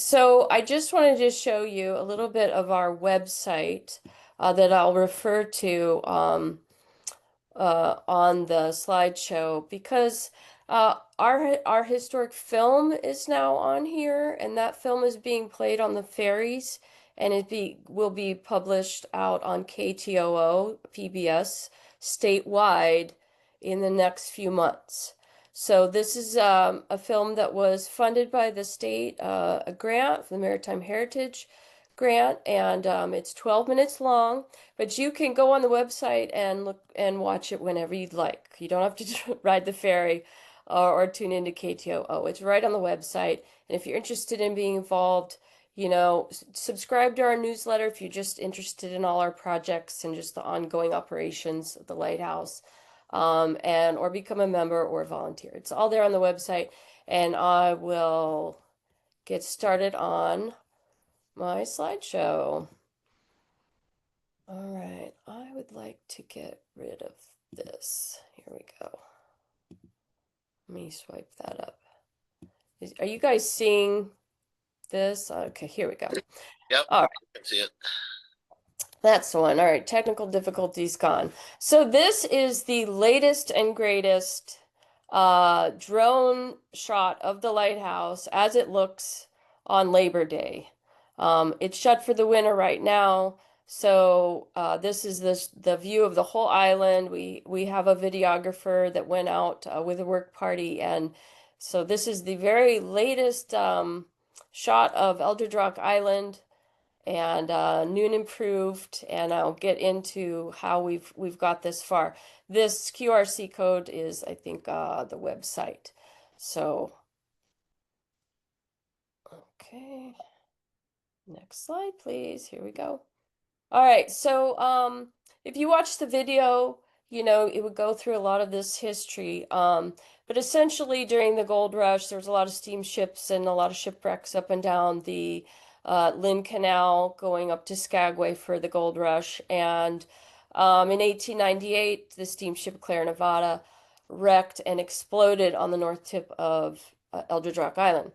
So I just wanted to show you a little bit of our website that I'll refer to on the slideshow because our historic film is now on here, and that film is being played on the ferries, and will be published out on KTOO PBS statewide in the next few months. So this is a film that was funded by the state, a grant for the Maritime Heritage grant, and it's 12 minutes long. But you can go on the website and look and watch it whenever you'd like. You don't have to ride the ferry or tune into KTOO. It's right on the website. And if you're interested in being involved, subscribe to our newsletter if you're just interested in all our projects and just the ongoing operations of the lighthouse, and or become a member or volunteer. It's all there on the website, and I will get started on my slideshow. All right, I would like to get rid of this. Here we go. Let me swipe that up. Are you guys seeing this? Okay, here we go. Yep, All right, I see it. that's the one. All right, technical difficulties gone. So this is the latest and greatest drone shot of the lighthouse as it looks on Labor Day. It's shut for the winter right now. So this is the view of the whole island. We have a videographer that went out with a work party, and so this is the very latest shot of Eldred Rock Island, and new and improved. And I'll get into how we've got this far. This QRC code is, I think, the website. So, okay. Next slide, please. Here we go. All right, so if you watch the video, it would go through a lot of this history. But essentially, during the gold rush, there was a lot of steamships and a lot of shipwrecks up and down the Lynn Canal going up to Skagway for the gold rush. And in 1898, the steamship Clare, Nevada, wrecked and exploded on the north tip of Eldred Rock Island.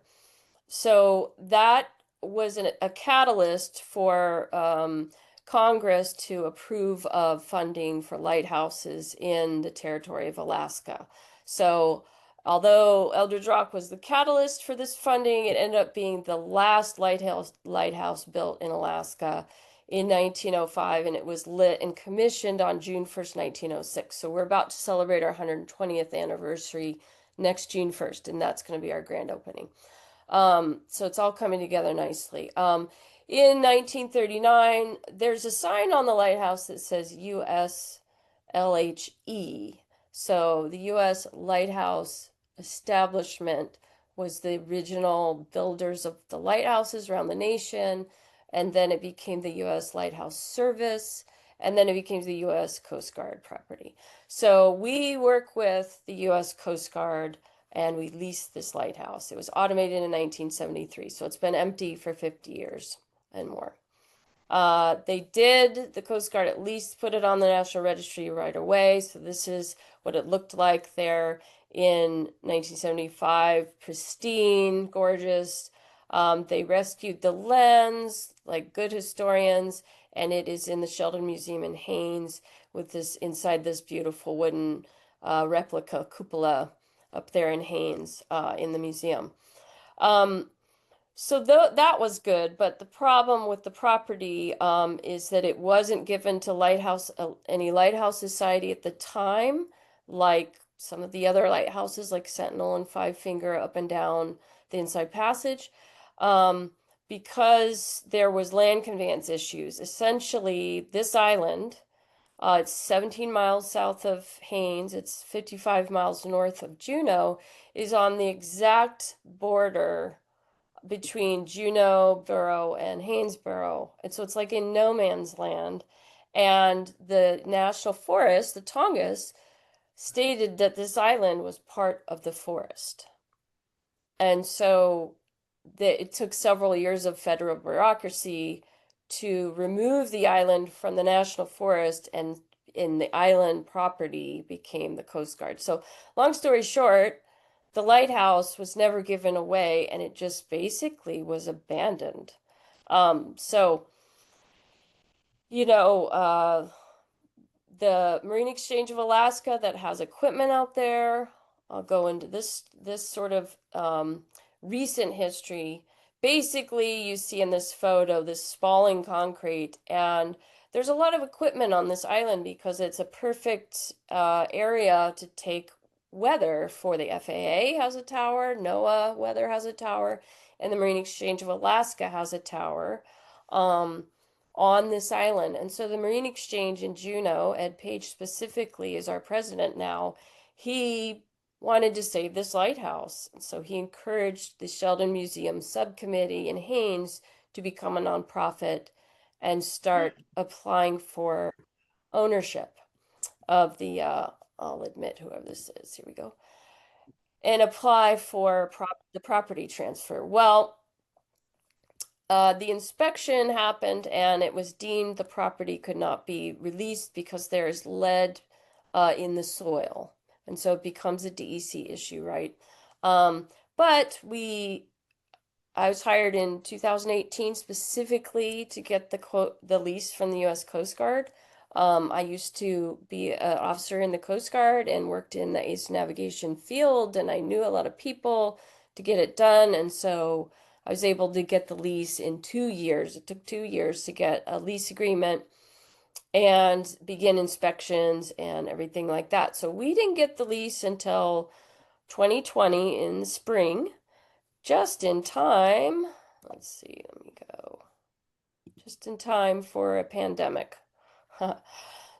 So that was a catalyst for Congress to approve of funding for lighthouses in the territory of Alaska. So, although Eldridge Rock was the catalyst for this funding, it ended up being the last lighthouse built in Alaska in 1905, and it was lit and commissioned on June 1st, 1906. So we're about to celebrate our 120th anniversary next June 1st, and that's going to be our grand opening. So it's all coming together nicely. In 1939, there's a sign on the lighthouse that says U.S. LHE. So the U.S. Lighthouse Establishment was the original builders of the lighthouses around the nation, and then it became the U.S. Lighthouse Service, and then it became the U.S. Coast Guard property. So we work with the U.S. Coast Guard, and we leased this lighthouse. It was automated in 1973, so it's been empty for 50 years and more. The Coast Guard at least put it on the National Registry right away. So this is what it looked like there in 1975. Pristine, gorgeous. They rescued the lens like good historians, and it is in the Sheldon Museum in Haines with this inside this beautiful wooden replica cupola up there in Haines in the museum. So that was good, but the problem with the property is that it wasn't given to any lighthouse society at the time, like some of the other lighthouses, like Sentinel and Five Finger up and down the Inside Passage, because there was land conveyance issues. Essentially, this island, it's 17 miles south of Haines, it's 55 miles north of Juneau, is on the exact border between Juneau Borough and Hainesboro. And so it's like in no man's land. And the National Forest, the Tongass, stated that this island was part of the forest. And so it took several years of federal bureaucracy to remove the island from the National Forest, and in the island property became the Coast Guard. So long story short, the lighthouse was never given away and it just basically was abandoned. So, you know, the Marine Exchange of Alaska that has equipment out there. I'll go into this sort of recent history. Basically, you see in this photo this spalling concrete, and there's a lot of equipment on this island because it's a perfect area to take weather for the FAA has a tower, NOAA weather has a tower, and the Marine Exchange of Alaska has a tower. Um, on this island. And so the Marine Exchange in Juneau, Ed Page specifically is our president now, he wanted to save this lighthouse. And so he encouraged the Sheldon Museum subcommittee in Haines to become a nonprofit and start applying for ownership of I'll admit whoever this is, here we go, and apply for the property transfer. Well, the inspection happened and it was deemed the property could not be released because there is lead in the soil. And so it becomes a DEC issue, right? Um, but I was hired in 2018 specifically to get the lease from the U.S. Coast Guard. I used to be an officer in the Coast Guard and worked in the ace navigation field, and I knew a lot of people to get it done. And so I was able to get the lease in 2 years. It took 2 years to get a lease agreement and begin inspections and everything like that. So we didn't get the lease until 2020 in the spring, just in time. Let's see, let me go. Just in time for a pandemic.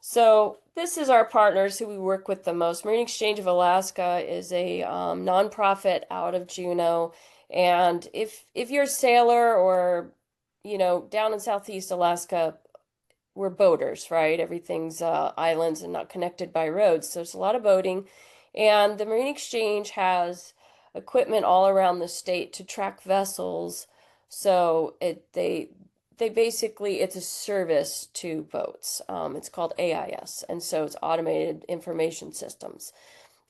So this is our partners who we work with the most. Marine Exchange of Alaska is a nonprofit out of Juneau. And if you're a sailor or, down in Southeast Alaska, we're boaters, right? Everything's islands and not connected by roads. So there's a lot of boating. And the Marine Exchange has equipment all around the state to track vessels. So they basically, it's a service to boats. It's called AIS. And so it's automated information systems.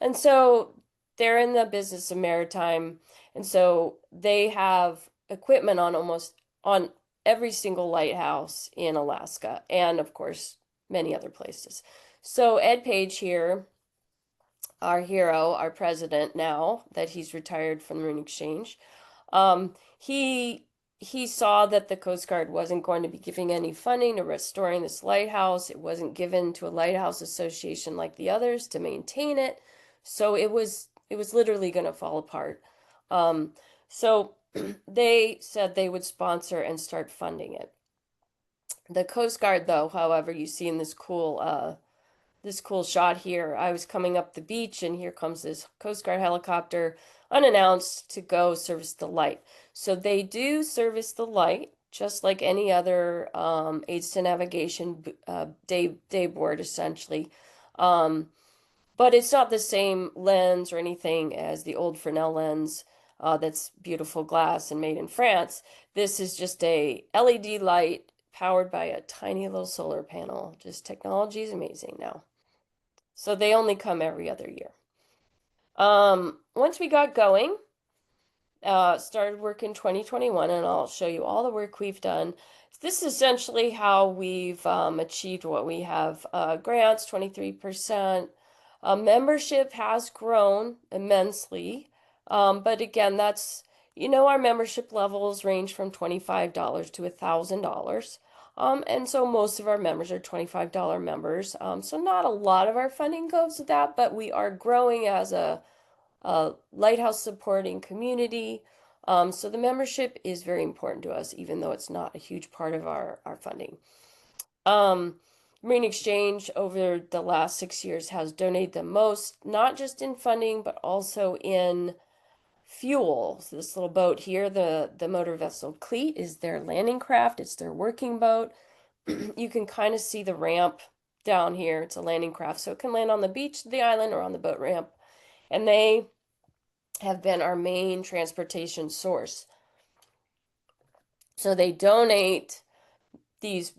And so they're in the business of maritime. And so they have equipment on every single lighthouse in Alaska and of course many other places. So Ed Page here, our hero, our president now that he's retired from the Marine Exchange, um, he he saw that the Coast Guard wasn't going to be giving any funding to restoring this lighthouse. It wasn't given to a lighthouse association like the others to maintain it. So it was literally going to fall apart. Um, so they said they would sponsor and start funding it. The Coast Guard, though, however, you see in this cool shot here. I was coming up the beach and here comes this Coast Guard helicopter unannounced to go service the light. So they do service the light just like any other aids to navigation day board essentially. Um, but it's not the same lens or anything as the old Fresnel lens that's beautiful glass and made in France. This is just a LED light powered by a tiny little solar panel. Just technology is amazing now. So they only come every other year. Once we got going, started work in 2021, and I'll show you all the work we've done. This is essentially how we've achieved what we have. Grants, 23%. Membership has grown immensely. But again, our membership levels range from $25 to $1,000. And so most of our members are $25 members. So not a lot of our funding goes to that, but we are growing as a lighthouse supporting community. So the membership is very important to us, even though it's not a huge part of our funding. Marine Exchange over the last 6 years has donated the most, not just in funding, but also in fuel. So this little boat here, the motor vessel Cleat, is their landing craft. It's their working boat. You can kind of see the ramp down here. It's a landing craft, so it can land on the beach, the island, or on the boat ramp. And they have been our main transportation source. So they donate these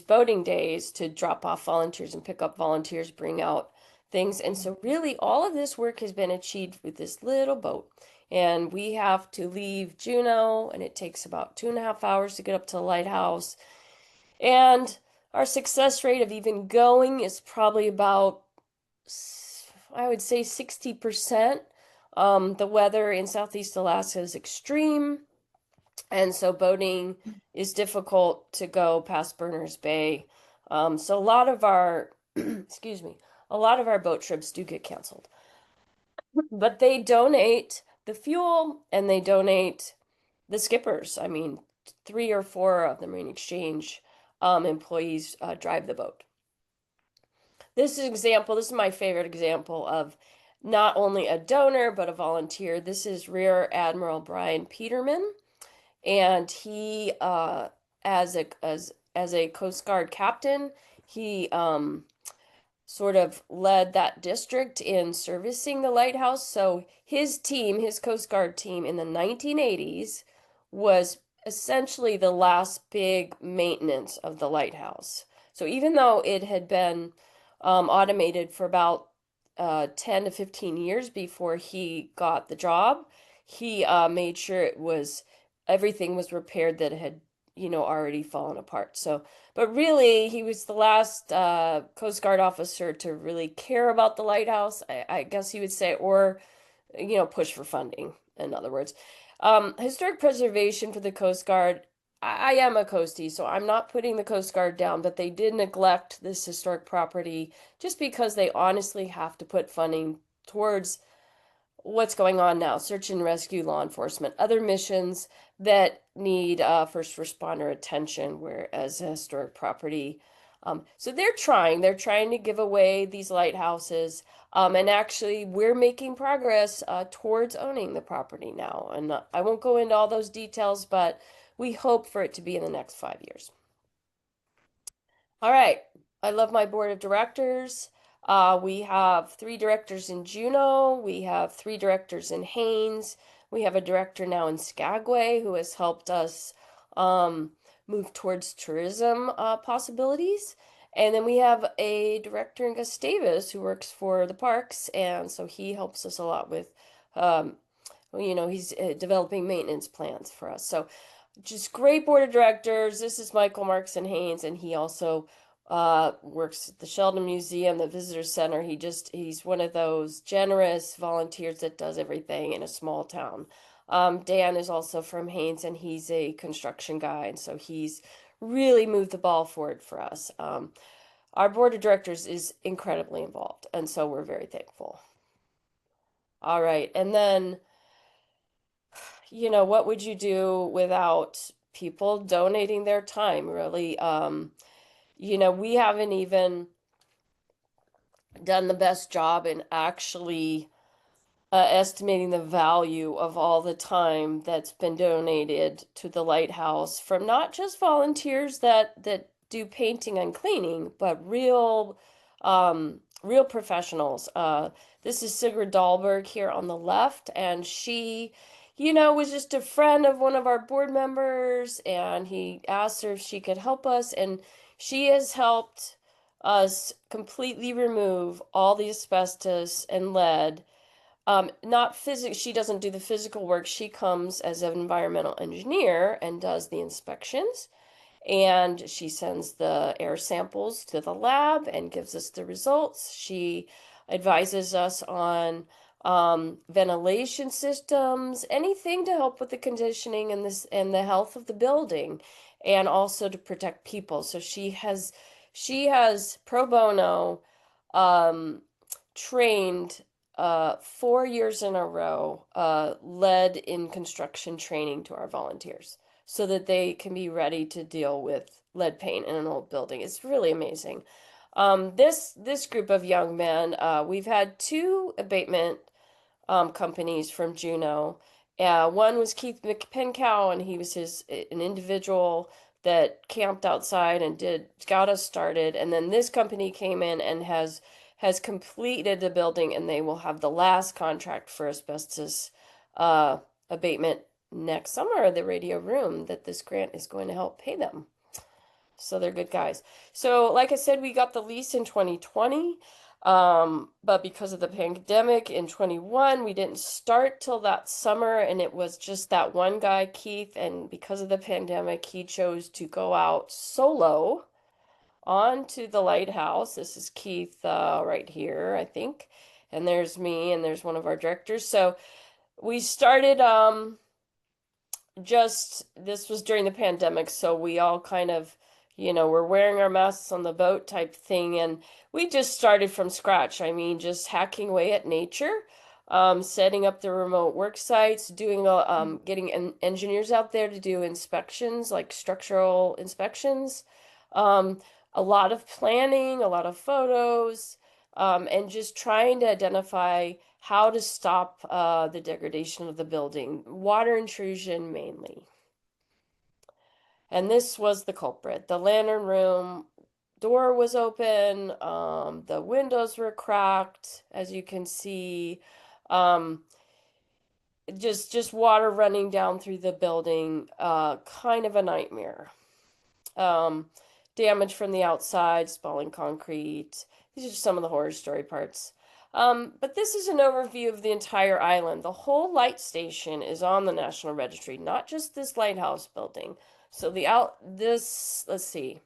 boating days to drop off volunteers and pick up volunteers, bring out things. And so really all of this work has been achieved with this little boat. And we have to leave Juneau, and it takes about 2.5 hours to get up to the lighthouse. And our success rate of even going is probably about, I would say, 60%. The weather in Southeast Alaska is extreme, and so boating is difficult to go past Berners Bay. So a lot of our, excuse me, a lot of our boat trips do get canceled. But they donate the fuel and they donate the skippers. I mean, 3 or 4 of the Marine Exchange employees drive the boat. This is example, this is my favorite example of not only a donor, but a volunteer. This is Rear Admiral Brian Peterman, and he, as a Coast Guard captain, he sort of led that district in servicing the lighthouse. So his team, his Coast Guard team in the 1980s was essentially the last big maintenance of the lighthouse. So even though it had been automated for about 10 to 15 years before he got the job, he made sure everything was repaired that had, already fallen apart. So but really, he was the last Coast Guard officer to really care about the lighthouse, I guess you would say, or, push for funding, in other words. Historic preservation for the Coast Guard. I am a coastie, so I'm not putting the Coast Guard down, but they did neglect this historic property just because they honestly have to put funding towards what's going on now, search and rescue, law enforcement, other missions that need first responder attention, whereas a historic property. So they're trying to give away these lighthouses. And actually, we're making progress towards owning the property now. And I won't go into all those details, but we hope for it to be in the next 5 years. All right. I love my board of directors. We have 3 directors in Juneau. We have 3 directors in Haines. We have a director now in Skagway who has helped us move towards tourism possibilities. And then we have a director in Gustavus who works for the parks, and so he helps us a lot with, he's developing maintenance plans for us. So just great board of directors. This is Michael Marks and Haines, and he also works at the Sheldon Museum, the Visitor Center. He's one of those generous volunteers that does everything in a small town. Dan is also from Haines, and he's a construction guy, and so he's really moved the ball forward for us. Our board of directors is incredibly involved, and so we're very thankful. All right, and then what would you do without people donating their time, really? We haven't even done the best job in actually estimating the value of all the time that's been donated to the lighthouse from not just volunteers that do painting and cleaning, but real professionals. This is Sigrid Dahlberg here on the left, and she, was just a friend of one of our board members, and he asked her if she could help us, and she has helped us completely remove all the asbestos and lead. Not physics, she doesn't do the physical work. She comes as an environmental engineer and does the inspections. And she sends the air samples to the lab and gives us the results. She advises us on ventilation systems, anything to help with the conditioning and the health of the building, and also to protect people. So she has pro bono trained 4 years in a row, led in construction training to our volunteers so that they can be ready to deal with lead paint in an old building. It's really amazing. This group of young men, we've had 2 abatement companies from Juneau. One was Keith McPencow, and he was an individual that camped outside and got us started. And then this company came in and has completed the building, and they will have the last contract for asbestos abatement next summer, the radio room that this grant is going to help pay them. So they're good guys. So like I said, we got the lease in 2020. But because of the pandemic in 21, we didn't start till that summer, and it was just that one guy, Keith, and because of the pandemic, he chose to go out solo onto the lighthouse. This is Keith right here, I think. And there's me, and there's one of our directors. So we started just this was during the pandemic, so we all kind of, we're wearing our masks on the boat type thing, and we just started from scratch. I mean, just hacking away at nature, setting up the remote work sites, doing getting engineers out there to do inspections, like structural inspections, um, a lot of planning, a lot of photos, and just trying to identify how to stop the degradation of the building, water intrusion mainly. And this was the culprit. The lantern room door was open, the windows were cracked, as you can see. Um, just water running down through the building, kind of a nightmare. Um, Damage from the outside, spalling concrete. These are just some of the horror story parts. But this is an overview of the entire island. The whole light station is on the National Registry, not just this lighthouse building. So let's see.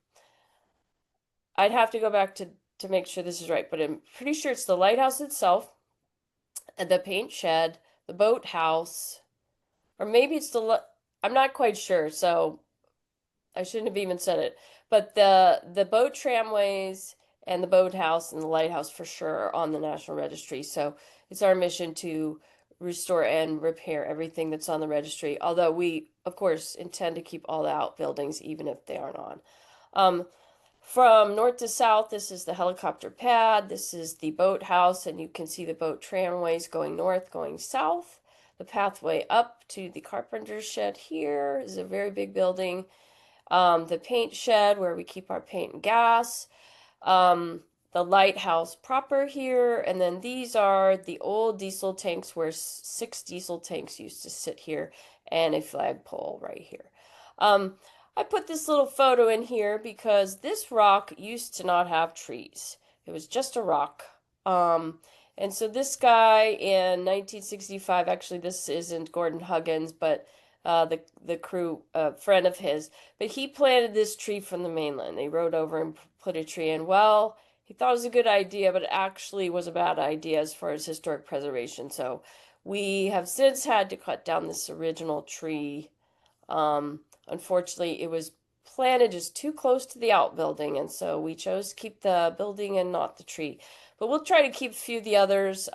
I'd have to go back to make sure this is right, but I'm pretty sure it's the lighthouse itself, the paint shed, the boathouse, or maybe I'm not quite sure. So I shouldn't have even said it, but the boat tramways and the boathouse and the lighthouse for sure are on the National Registry. So it's our mission to restore and repair everything that's on the registry. Although we, of course, intend to keep all the outbuildings even if they aren't on. Um, from north to south, this is the helicopter pad. This is the boathouse, and you can see the boat tramways going north, going south. The pathway up to the carpenter's shed here is a very big building. The paint shed where we keep our paint and gas, um, the lighthouse proper here, and then these are the old diesel tanks where 6 diesel tanks used to sit here, and a flagpole right here. I put this little photo in here because this rock used to not have trees. It was just a rock. Um, and so this guy in 1965, actually this isn't Gordon Huggins, but the crew friend of his, but he planted this tree from the mainland. They rode over and put a tree in. Well, he thought it was a good idea, but it actually was a bad idea as far as historic preservation. So we have since had to cut down this original tree. Unfortunately, it was planted just too close to the outbuilding, and so we chose to keep the building and not the tree. But we'll try to keep a few of the others,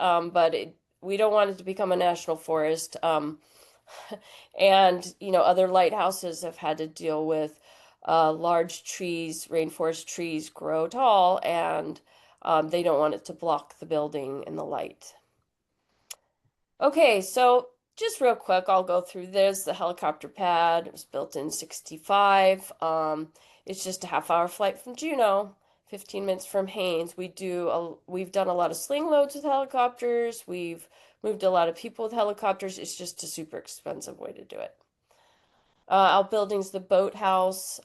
we don't want it to become a national forest. And, other lighthouses have had to deal with large trees, rainforest trees grow tall, and they don't want it to block the building and the light. Okay, so just real quick, I'll go through this. The helicopter pad was built in 65. It's just a half-hour flight from Juneau, 15 minutes from Haines. We've done a lot of sling loads with helicopters. We've moved a lot of people with helicopters. It's just a super expensive way to do it. Outbuildings, the boathouse.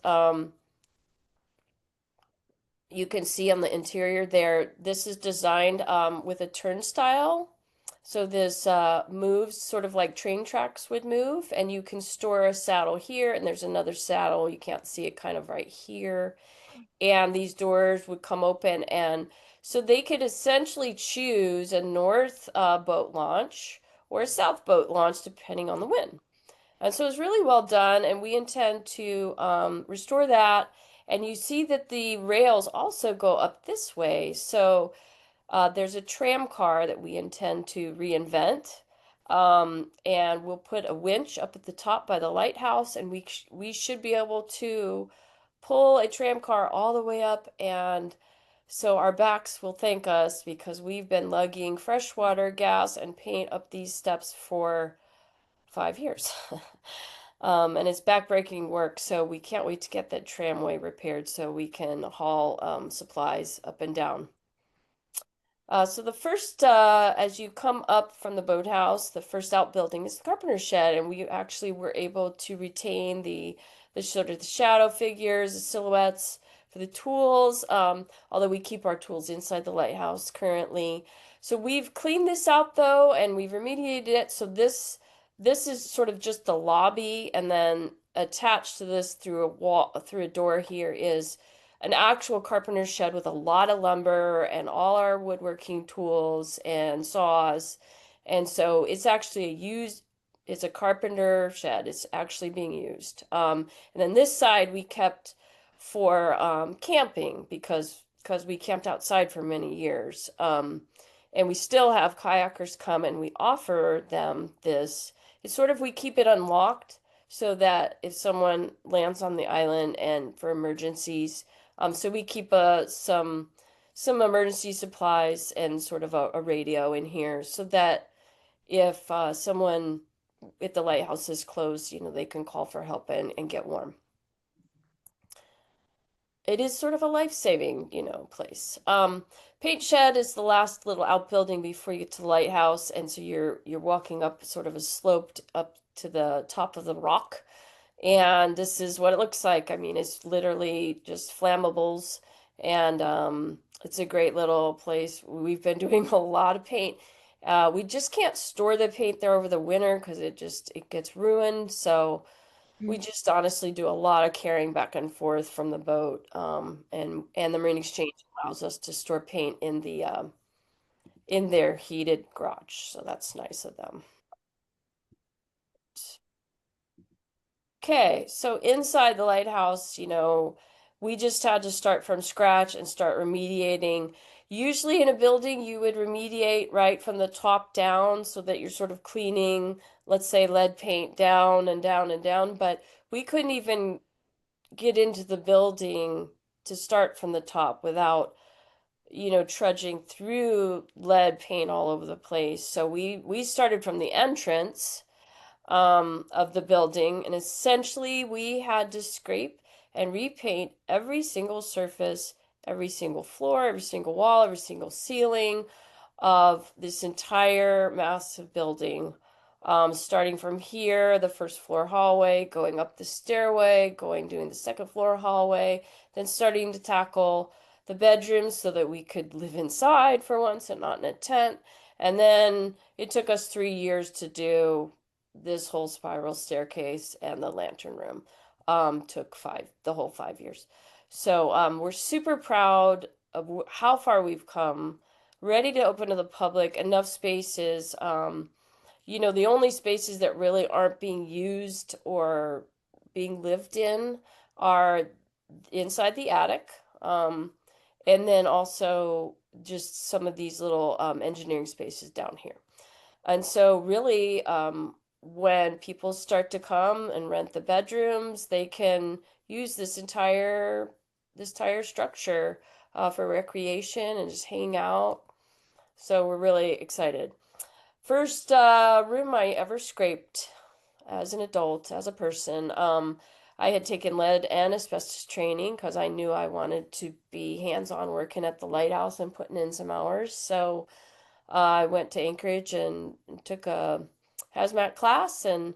You can see on the interior there, this is designed with a turnstile. So this moves sort of like train tracks would move, and you can store a saddle here, and there's another saddle. You can't see it kind of right here. And these doors would come open, and so they could essentially choose a north boat launch or a south boat launch, depending on the wind. And so it's really well done, and we intend to restore that. And you see that the rails also go up this way. So there's a tram car that we intend to reinvent. And we'll put a winch up at the top by the lighthouse, and we should be able to pull a tram car all the way up. And so our backs will thank us because we've been lugging fresh water, gas, and paint up these steps for 5 years. And it's backbreaking work, so we can't wait to get that tramway repaired so we can haul supplies up and down. So the first, as you come up from the boathouse, the first outbuilding is the carpenter's shed, and we actually were able to retain the sort of the shadow figures, the silhouettes for the tools, although we keep our tools inside the lighthouse currently. So we've cleaned this out though, and we've remediated it. So this is sort of just the lobby, and then attached to this through a wall, through a door here is an actual carpenter's shed with a lot of lumber and all our woodworking tools and saws. And so it's actually it's a carpenter shed. It's actually being used. And then this side we kept for camping because we camped outside for many years. And we still have kayakers come and we offer them this. It's sort of we keep it unlocked so that if someone lands on the island and for emergencies, so we keep some emergency supplies and sort of a radio in here so that if someone if the lighthouse is closed, they can call for help and get warm. It is sort of a life-saving, place. Paint shed is the last little outbuilding before you get to the lighthouse, and so you're walking up sort of a sloped up to the top of the rock. And this is what it looks like. I mean, it's literally just flammables, and it's a great little place. We've been doing a lot of paint. We just can't store the paint there over the winter because it gets ruined. So we just honestly do a lot of carrying back and forth from the boat, and the Marine Exchange allows us to store paint in their heated garage. So that's nice of them. Okay, so inside the lighthouse, we just had to start from scratch and start remediating. Usually in a building, you would remediate right from the top down so that you're sort of cleaning, let's say, lead paint down and down and down, but we couldn't even get into the building to start from the top without, trudging through lead paint all over the place. So we started from the entrance of the building, and essentially we had to scrape and repaint every single surface, every single floor, every single wall, every single ceiling of this entire massive building. Starting from here, the first floor hallway, going up the stairway, doing the second floor hallway, then starting to tackle the bedrooms so that we could live inside for once and not in a tent. And then it took us 3 years to do this whole spiral staircase and the lantern room. Took the whole 5 years. So we're super proud of how far we've come, ready to open to the public, enough spaces. The only spaces that really aren't being used or being lived in are inside the attic. And then also just some of these little engineering spaces down here. And so really, when people start to come and rent the bedrooms, they can use this entire structure for recreation and just hang out. So we're really excited. First room I ever scraped as an adult, as a person. I had taken lead and asbestos training because I knew I wanted to be hands-on working at the lighthouse and putting in some hours. So I went to Anchorage and took a hazmat class and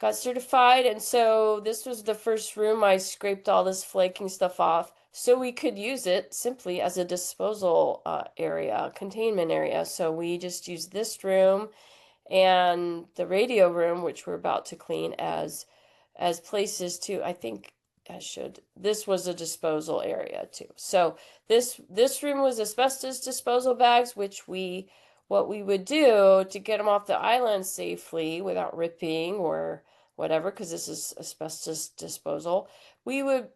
got certified. And so this was the first room I scraped all this flaking stuff off so we could use it simply as a disposal area, containment area. So we just used this room and the radio room, which we're about to clean, as places to, I think I should, this was a disposal area too. So this room was asbestos disposal bags, what we would do to get them off the island safely without ripping or whatever, because this is asbestos disposal, we would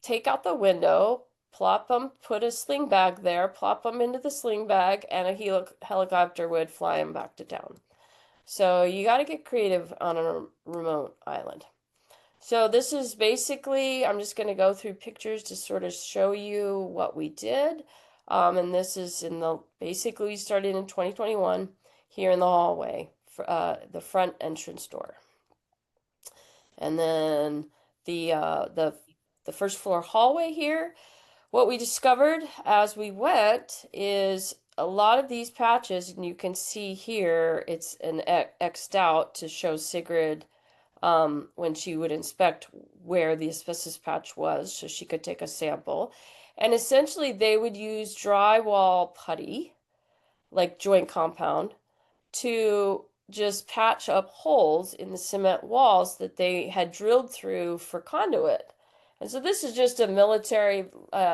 take out the window, plop them, put a sling bag there, plop them into the sling bag, and a helicopter would fly them back to town. So you got to get creative on a remote island. So this is basically, I'm just going to go through pictures to sort of show you what we did. And this is basically we started in 2021 here in the hallway, for, the front entrance door. And then the first floor hallway here, what we discovered as we went is a lot of these patches, and you can see here, it's an X'd out to show Sigrid when she would inspect where the asbestos patch was so she could take a sample. And essentially, they would use drywall putty, like joint compound, to just patch up holes in the cement walls that they had drilled through for conduit. And so this is just a military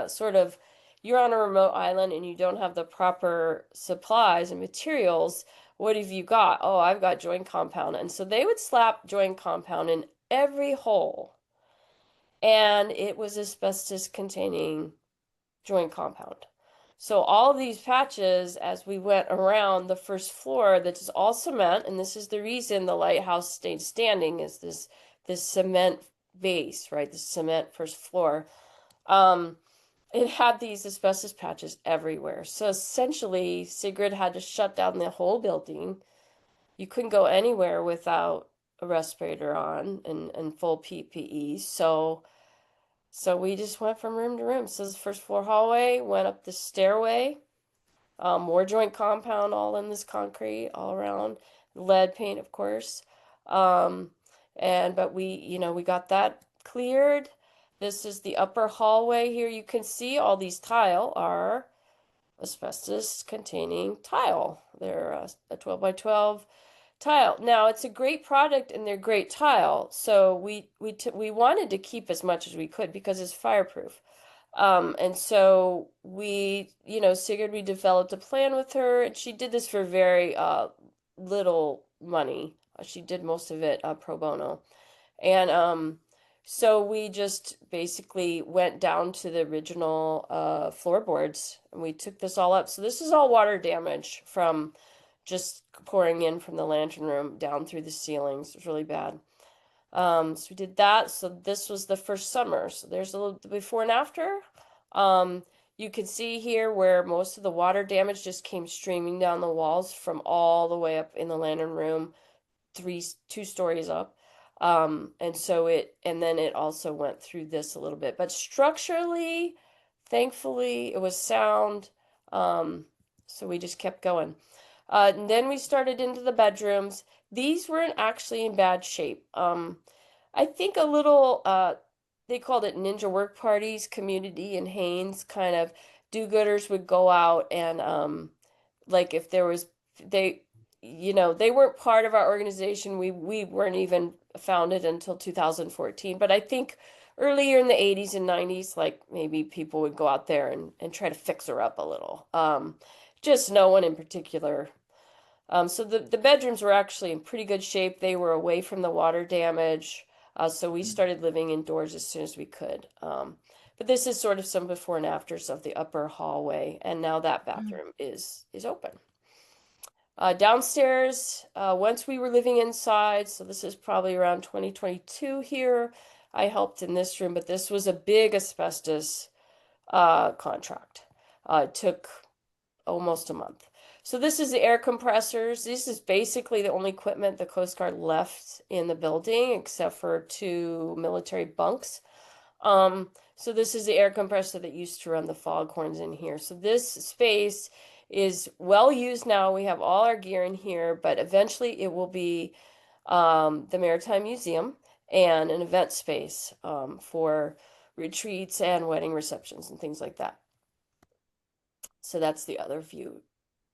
sort of, you're on a remote island and you don't have the proper supplies and materials. What have you got? Oh, I've got joint compound. And so they would slap joint compound in every hole, and it was asbestos containing joint compound. So all of these patches, as we went around the first floor, that is all cement, and this is the reason the lighthouse stayed standing, is this cement base, right? The cement first floor. Um, it had these asbestos patches everywhere. So essentially, Sigrid had to shut down the whole building. You couldn't go anywhere without a respirator on and full PPE. So we just went from room to room. So the first floor hallway, went up the stairway, more joint compound all in this concrete all around, lead paint, of course. Um, but we got that cleared. This is the upper hallway here. You can see all these tile are asbestos containing tile. They're a 12 by 12 tile. Now it's a great product and they're great tile. So we wanted to keep as much as we could because it's fireproof. And so Sigurd, we developed a plan with her, and she did this for very little money. She did most of it pro bono. And so we just basically went down to the original floorboards and we took this all up. So this is all water damage from just pouring in from the lantern room down through the ceilings. It was really bad. So we did that. So this was the first summer. So there's a little before and after. Um, you can see here where most of the water damage just came streaming down the walls from all the way up in the lantern room, two stories up. And then it also went through this a little bit. But structurally, thankfully, it was sound. So we just kept going. And then we started into the bedrooms. These weren't actually in bad shape. I think a little, they called it ninja work parties, community in Haines, kind of do-gooders would go out and like if there was, they, they weren't part of our organization. We weren't even founded until 2014, but I think earlier in the 80s and 90s, like maybe people would go out there and try to fix her up a little. Just no one in particular. So the bedrooms were actually in pretty good shape. They were away from the water damage. So we started living indoors as soon as we could. But this is sort of some before and afters of the upper hallway, and now that bathroom is open. Downstairs, once we were living inside, so this is probably around 2022 here, I helped in this room, but this was a big asbestos contract. It took almost a month. So this is the air compressors. This is basically the only equipment the Coast Guard left in the building, except for two military bunks. So this is the air compressor that used to run the foghorns in here. So this space is well used now. We have all our gear in here, but eventually it will be the Maritime Museum and an event space for retreats and wedding receptions and things like that. So that's the other view.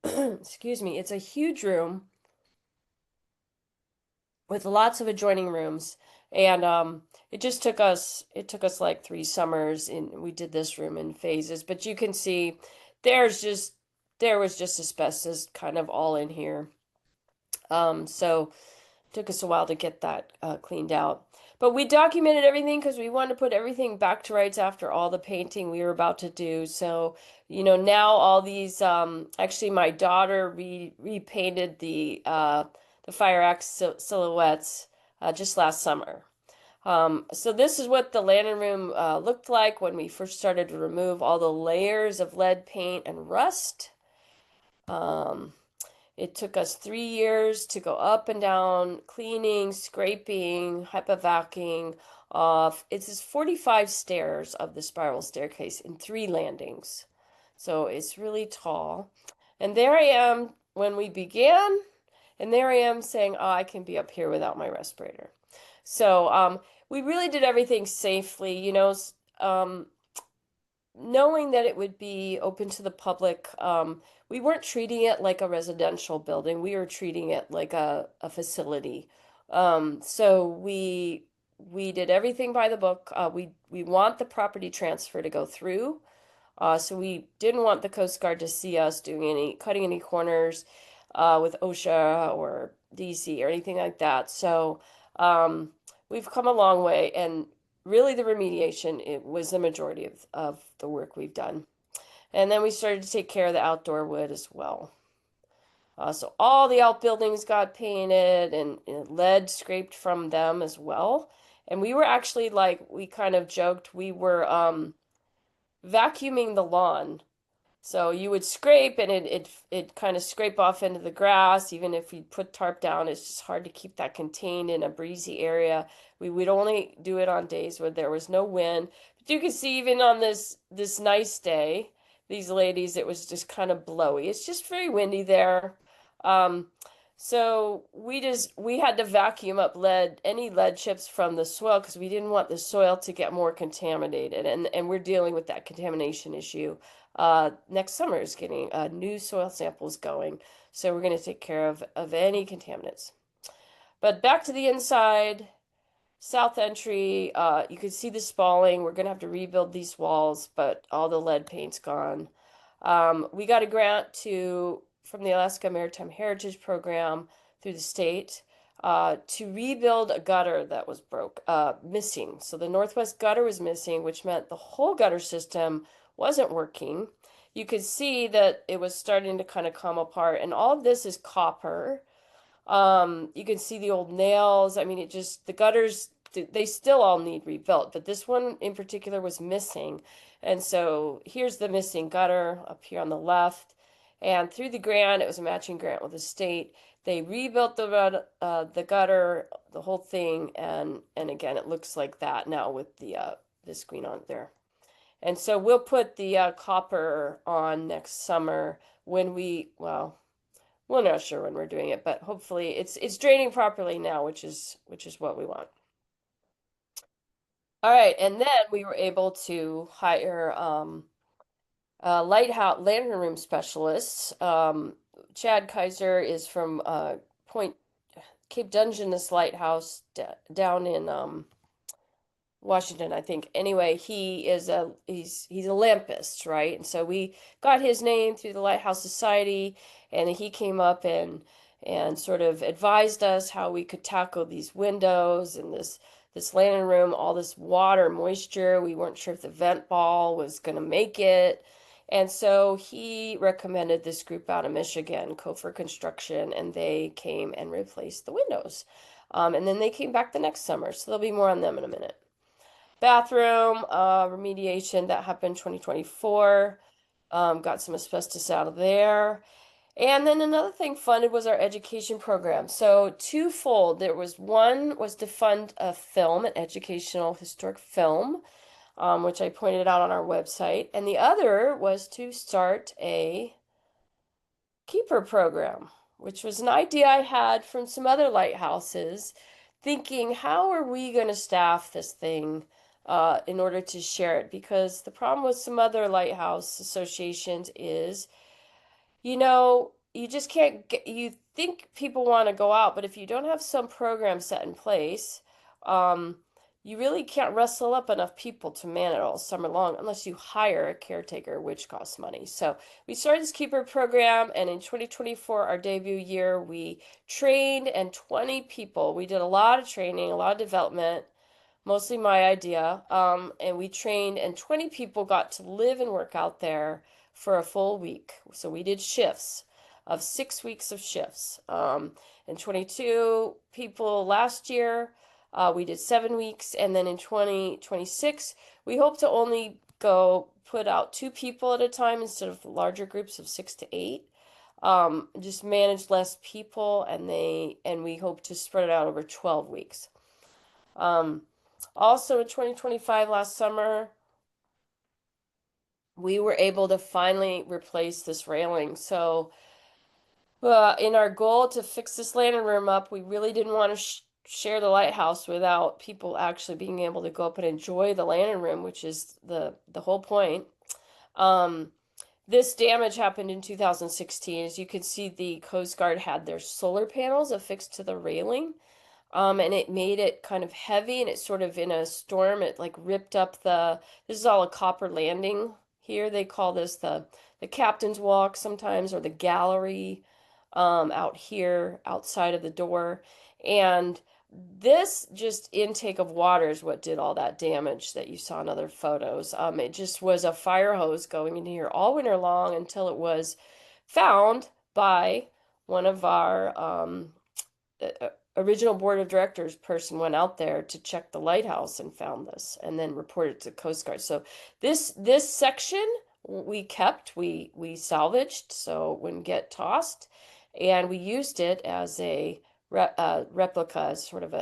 Excuse me. It's a huge room with lots of adjoining rooms. And it took us like 3 summers and we did this room in phases. But you can see there was just asbestos kind of all in here. So it took us a while to get that cleaned out. But we documented everything because we wanted to put everything back to rights after all the painting we were about to do. So, now all these actually my daughter repainted the fire axe silhouettes just last summer. So this is what the lantern room looked like when we first started to remove all the layers of lead paint and rust. It took us 3 years to go up and down, cleaning, scraping, HEPA vacuuming off. It's 45 stairs of the spiral staircase in 3 landings. So it's really tall. And there I am when we began, and there I am saying, oh, I can be up here without my respirator. So we really did everything safely, knowing that it would be open to the public. We weren't treating it like a residential building. We were treating it like a facility. So we did everything by the book. We want the property transfer to go through. So we didn't want the Coast Guard to see us doing cutting any corners with OSHA or DC or anything like that. So um, we've come a long way, and really the remediation it was the majority of the work we've done. And then we started to take care of the outdoor wood as well. So all the outbuildings got painted and lead scraped from them as well. And we were actually like, we kind of joked, we were vacuuming the lawn, so you would scrape and it kind of scrape off into the grass. Even if you put tarp down, it's just hard to keep that contained in a breezy area. We would only do it on days where there was no wind. But you can see even on this nice day, these ladies, it was just kind of blowy. It's just very windy there. Um, so we had to vacuum up any lead chips from the soil because we didn't want the soil to get more contaminated. And we're dealing with that contamination issue. Next summer is getting new soil samples going, so we're going to take care of any contaminants. But back to the inside, south entry, you can see the spalling. We're going to have to rebuild these walls, but all the lead paint's gone. We got a grant from the Alaska Maritime Heritage Program through the state to rebuild a gutter that was missing. So the northwest gutter was missing, which meant the whole gutter system wasn't working. You could see that it was starting to kind of come apart, and all of this is copper. You can see the old nails. I mean, the gutters, they still all need rebuilt, but this one in particular was missing. And so here's the missing gutter up here on the left. And through the grant, it was a matching grant with the state. They rebuilt the gutter, the whole thing, and again, it looks like that now with the screen on there. And so we'll put the copper on next summer well, we're not sure when we're doing it, but hopefully it's draining properly now, which is what we want. All right, and then we were able to hire lighthouse lantern room specialists. Chad Kaiser is from Point Cape Dungeness Lighthouse down in Washington, I think. Anyway, he's a lampist, right? And so we got his name through the Lighthouse Society, and he came up and sort of advised us how we could tackle these windows and this lantern room, all this water, moisture. We weren't sure if the vent ball was going to make it. And so he recommended this group out of Michigan, Kofor Construction, and they came and replaced the windows. And then they came back the next summer, so there'll be more on them in a minute. Bathroom remediation that happened 2024. Got some asbestos out of there. And then another thing funded was our education program. So twofold. One was to fund a film, an educational historic film, which I pointed out on our website. And the other was to start a keeper program, which was an idea I had from some other lighthouses, thinking, how are we going to staff this thing in order to share it? Because the problem with some other lighthouse associations is you just can't get, you think people want to go out, but if you don't have some program set in place, um, you really can't rustle up enough people to man it all summer long unless you hire a caretaker, which costs money. So we started this keeper program, and in 2024, our debut year, we trained and 20 people. We did a lot of training, a lot of development, mostly my idea. And we trained, and 20 people got to live and work out there for a full week. So we did shifts of 6 weeks of shifts. And 22 people last year, we did 7 weeks. And then in 2026, we hope to only go put out 2 people at a time instead of larger groups of 6 to 8. Just manage less people, and we hope to spread it out over 12 weeks. Also in 2025, last summer, we were able to finally replace this railing. So, in our goal to fix this lantern room up, we really didn't want to share the lighthouse without people actually being able to go up and enjoy the lantern room, which is the whole point. Um, this damage happened in 2016. As you can see, the Coast Guard had their solar panels affixed to the railing. And it made it kind of heavy, and it sort of in a storm, it like ripped up this is all a copper landing here. They call this the captain's walk sometimes, or the gallery, out here outside of the door. And this just intake of water is what did all that damage that you saw in other photos. It just was a fire hose going in here all winter long until it was found by one of our original board of directors person went out there to check the lighthouse and found this and then reported to Coast Guard. So this section we kept, we salvaged so it wouldn't get tossed, and we used it as a replica, as sort of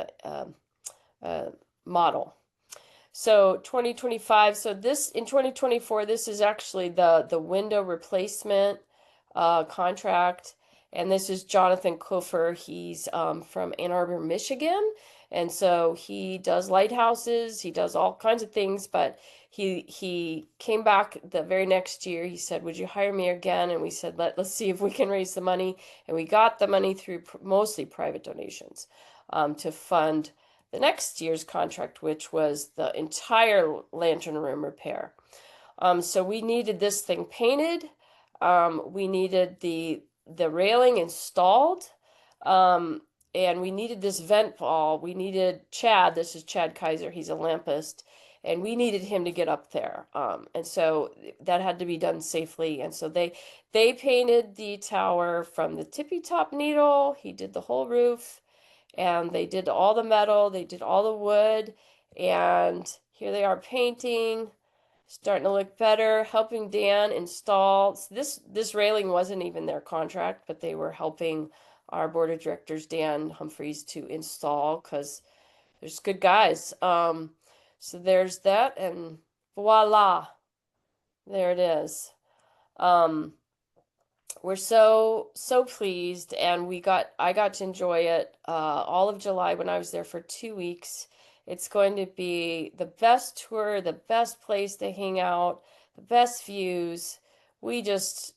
a model. So 2025, so this in 2024, this is actually the window replacement contract. And this is Jonathan Kofer. He's from Ann Arbor, Michigan. And so he does lighthouses, he does all kinds of things, but he came back the very next year. He said, "Would you hire me again?" And we said, let's see if we can raise the money. And we got the money through mostly private donations to fund the next year's contract, which was the entire lantern room repair. So we needed this thing painted. We needed the railing installed. Um, and we needed this vent wall. We needed Chad. This is Chad Kaiser. He's a lampist. And we needed him to get up there. And so that had to be done safely. And so they painted the tower from the tippy top needle. He did the whole roof, and they did all the metal, they did all the wood, and here they are painting, starting to look better, helping Dan install. So this railing wasn't even their contract, but they were helping our board of directors, Dan Humphreys, to install because there's good guys. So there's that, and voila, there it is. Um, we're so pleased, and I got to enjoy it all of July when I was there for 2 weeks. It's going to be the best tour, the best place to hang out, the best views. We just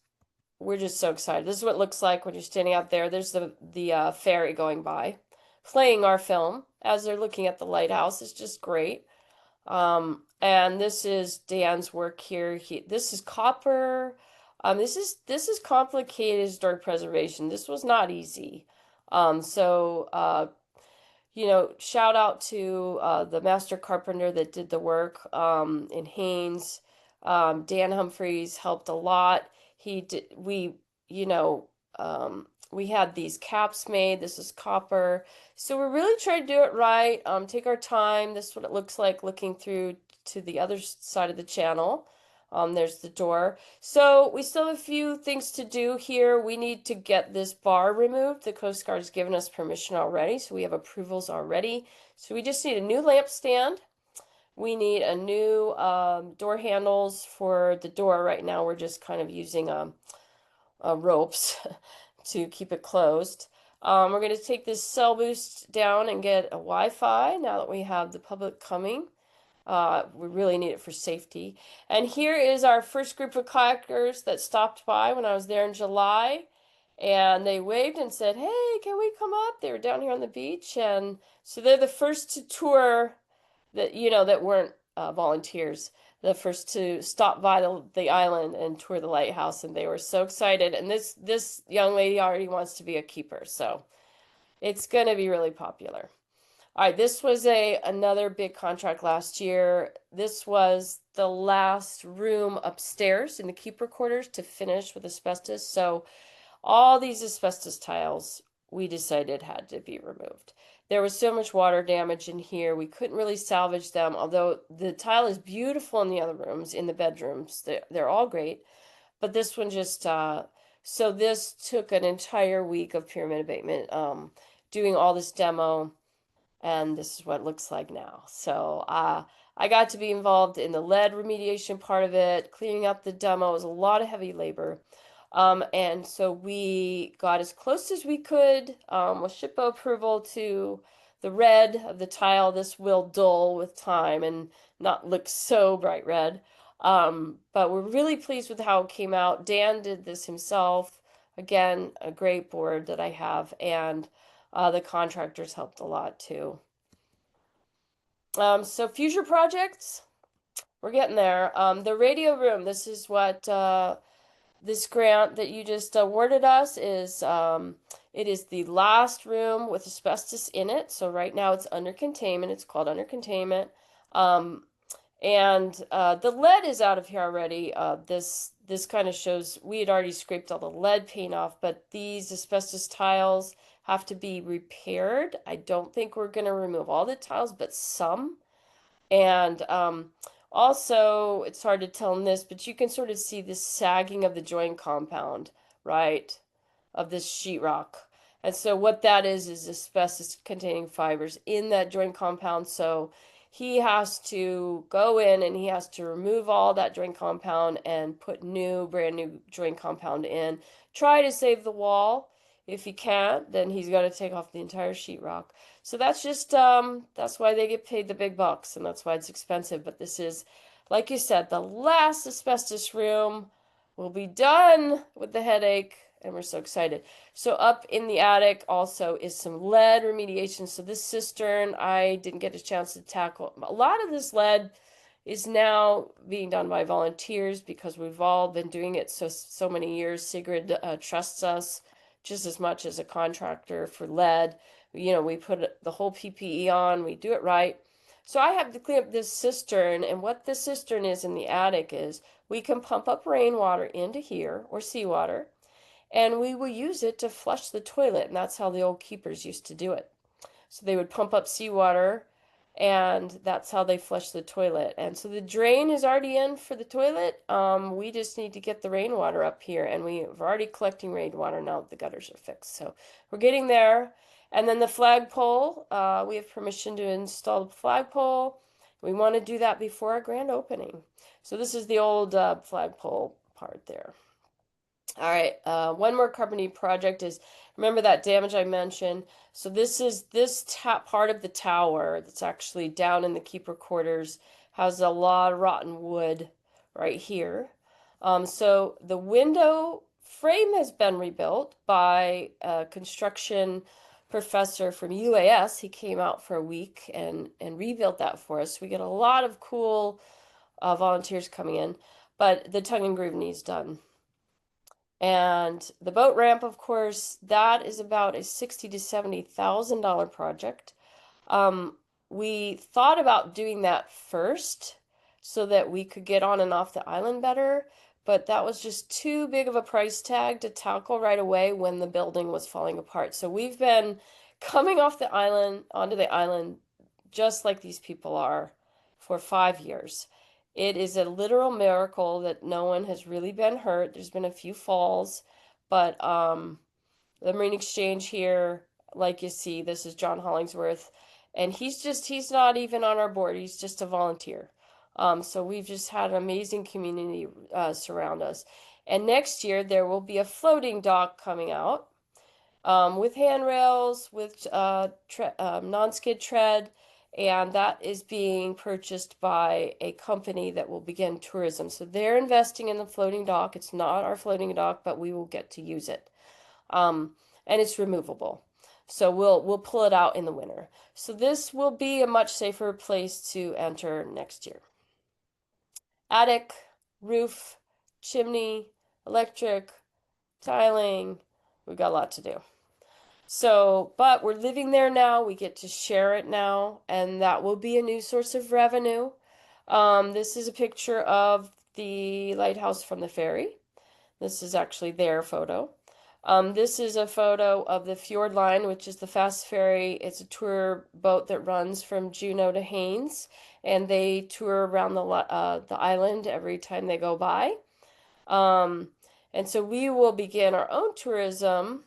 we're just so excited. This is what it looks like when you're standing out there. There's the ferry going by, playing our film as they're looking at the lighthouse. It's just great. And this is Dan's work here. This is copper. This is complicated historic preservation. This was not easy. So shout out to the master carpenter that did the work in Haines. Dan Humphreys helped a lot. He did. We had these caps made. This is copper. So we're really trying to do it right. Take our time. This is what it looks like looking through to the other side of the channel. There's the door. So we still have a few things to do here. We need to get this bar removed. The Coast Guard has given us permission already, so we have approvals already. So we just need a new lamp stand. We need a new door handles for the door. Right now we're just kind of using ropes to keep it closed. We're going to take this cell boost down and get a Wi-Fi now that we have the public coming. We really need it for safety. And here is our first group of kayakers that stopped by when I was there in July. And they waved and said, "Hey, can we come up?" They were down here on the beach. And so they're the first to tour that weren't volunteers. The first to stop by the island and tour the lighthouse. And they were so excited. And this young lady already wants to be a keeper. So it's going to be really popular. All right, this was another big contract last year. This was the last room upstairs in the keeper quarters to finish with asbestos. So all these asbestos tiles we decided had to be removed. There was so much water damage in here, we couldn't really salvage them, although the tile is beautiful in the other rooms, in the bedrooms. They're all great. But this one just, so this took an entire week of pyramid abatement, doing all this demo. And this is what it looks like now. So I got to be involved in the lead remediation part of it, cleaning up the demo. It was a lot of heavy labor. And so we got as close as we could with SHPO approval to the red of the tile, this will dull with time and not look so bright red. But we're really pleased with how it came out. Dan did this himself. Again, a great board that I have, and the contractors helped a lot too. So future projects, we're getting there. The radio room, this is what this grant that you just awarded us is. It is the last room with asbestos in it. So right now it's under containment. It's called under containment. Um, and the lead is out of here already. This kind of shows we had already scraped all the lead paint off, but these asbestos tiles have to be repaired. I don't think we're going to remove all the tiles, but some. And also, it's hard to tell in this, but you can sort of see the sagging of the joint compound, right, of this sheetrock. And so what that is asbestos containing fibers in that joint compound. So he has to go in and he has to remove all that joint compound and put brand new joint compound in. Try to save the wall. If he can't, then he's got to take off the entire sheetrock. So that's just that's why they get paid the big bucks, and that's why it's expensive. But this is, like you said, the last asbestos room. We'll be done with the headache, and we're so excited. So up in the attic also is some lead remediation. So this cistern, I didn't get a chance to tackle. A lot of this lead is now being done by volunteers because we've all been doing it so many years. Sigrid trusts us just as much as a contractor for lead. You know, we put the whole PPE on, we do it right. So I have to clean up this cistern, and what the cistern is in the attic is we can pump up rainwater into here or seawater, and we will use it to flush the toilet, and that's how the old keepers used to do it. So they would pump up seawater, and that's how they flush the toilet. And so the drain is already in for the toilet. We just need to get the rainwater up here, and we're already collecting rainwater now that the gutters are fixed. So we're getting there. And then the flagpole, we have permission to install the flagpole. We want to do that before our grand opening. So this is the old flagpole part there. All right, one more company project is, remember that damage I mentioned? So this is this part of the tower that's actually down in the keeper quarters has a lot of rotten wood right here. So the window frame has been rebuilt by a construction professor from UAS. He came out for a week and rebuilt that for us. We get a lot of cool volunteers coming in, but the tongue and groove needs done. And the boat ramp, of course, that is about a $60,000 to $70,000 project. We thought about doing that first so that we could get on and off the island better, but that was just too big of a price tag to tackle right away when the building was falling apart. So we've been coming off the island, onto the island, just like these people are, for 5 years. It is a literal miracle that no one has really been hurt. There's been a few falls, but the Marine Exchange here, like you see, this is John Hollingsworth, and he's not even on our board. He's just a volunteer. So we've just had an amazing community surround us. And next year there will be a floating dock coming out with handrails, with non-skid tread, and that is being purchased by a company that will begin tourism. So they're investing in the floating dock. It's not our floating dock, but we will get to use it. And it's removable. So we'll pull it out in the winter. So this will be a much safer place to enter next year. Attic, roof, chimney, electric, tiling. We've got a lot to do. So, but we're living there now. We get to share it now, and that will be a new source of revenue. This is a picture of the lighthouse from the ferry. This is actually their photo. This is a photo of the Fjord Line, which is the fast ferry. It's a tour boat that runs from Juneau to Haines, and they tour around the island every time they go by. And so we will begin our own tourism.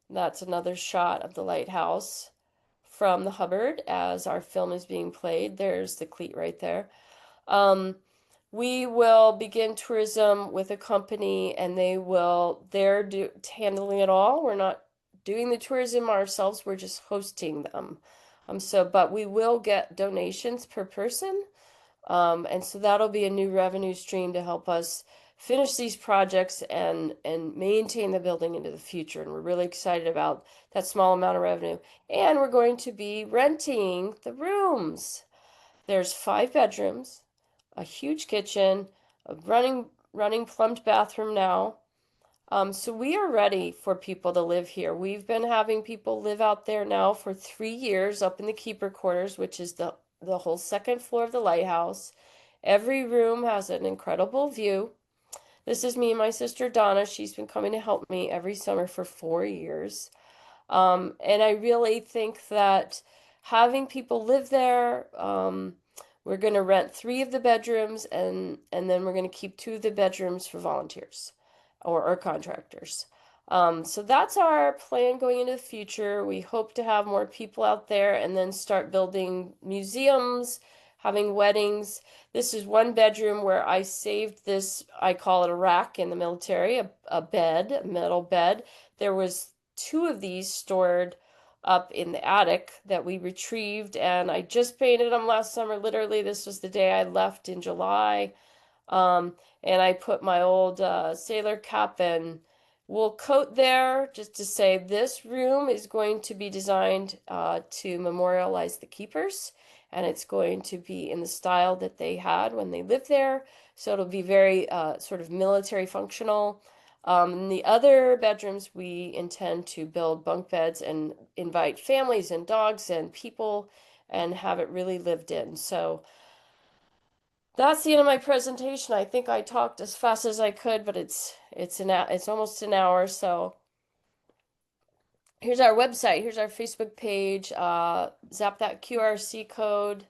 That's another shot of the lighthouse from the Hubbard as our film is being played. There's the cleat right there. We will begin tourism with a company, and they're handling it all. We're not doing the tourism ourselves. We're just hosting them. But we will get donations per person. And so that'll be a new revenue stream to help us finish these projects and maintain the building into the future. And we're really excited about that small amount of revenue. And we're going to be renting the rooms. There's 5 bedrooms, a huge kitchen, a running plumbed bathroom now. So we are ready for people to live here. We've been having people live out there now for 3 years up in the keeper quarters, which is the whole second floor of the lighthouse. Every room has an incredible view. This is me and my sister Donna. She's been coming to help me every summer for 4 years. And I really think that having people live there, we're going to rent 3 of the bedrooms and then we're going to keep 2 of the bedrooms for volunteers or contractors. So that's our plan going into the future. We hope to have more people out there and then start building museums, having weddings. This is 1 bedroom where I saved this, I call it a rack in the military, a bed, a metal bed. There was 2 of these stored up in the attic that we retrieved, and I just painted them last summer. Literally, this was the day I left in July. Um, and I put my old sailor cap and wool coat there just to say this room is going to be designed to memorialize the keepers, and it's going to be in the style that they had when they lived there. So it'll be very sort of military functional. In the other bedrooms, we intend to build bunk beds and invite families and dogs and people and have it really lived in. So that's the end of my presentation. I think I talked as fast as I could, but it's almost an hour. So here's our website. Here's our Facebook page. Zap that QRC code.